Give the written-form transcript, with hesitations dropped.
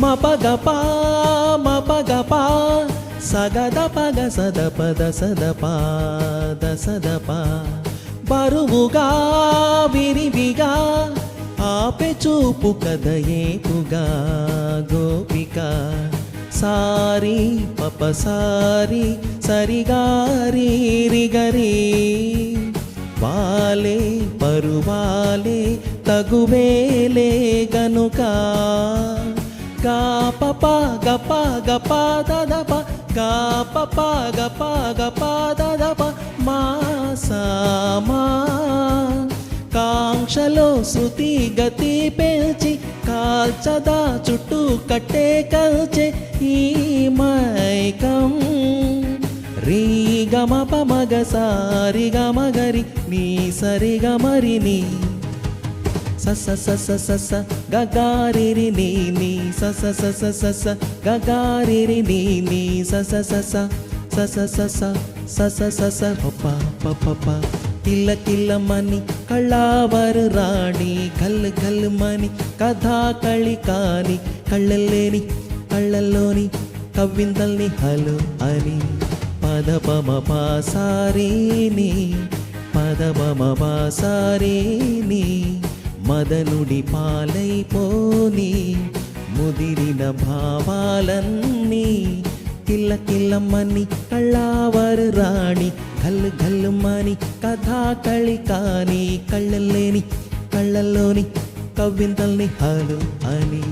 మపగపా మపగపా సగదపగ సదపద సదపా దసదపా బరువుగా విరివిగా ఆపె చూపు కదయేపుగా గోపిక సారీ పపసారి సరిగారి రిగరి వాలే పరువాలే తగువేలే గనుక గా పప గప గప దదప గా పప గప గప దదప మా సామా కాంక్షలో శృతి గతి పెంచి కాల్చదా చుట్టూ కట్టే కల్చే ఈ మైకం రీ గమ పమగ సారి గమగరి నీ సరి గమరి నీ సస సస సస గగారిరి నీ నీ సస సస సస గగారిరి నీ నీ సస సస సస సస సస సస పప పప కిల్ల కిల్లమని కళ్ళావరు రాణి కళ్ళు కళ్ళుమని కథా కళి కాని కళ్ళల్లేని కళ్ళల్లోని కవ్వింతల్ని హలు అని పదపమ పాసారీని పదపమ పాసారీని మదనుడి పాలైపోని ముదిరిన భావాలన్నీ కిల్ల కిల్లమని కళ్ళావరు రాణి కళ్ళు గల్లుమని కథా కళి కాని కళ్ళల్లేని కళ్ళల్లోని కవ్వింతల్ని హలు అని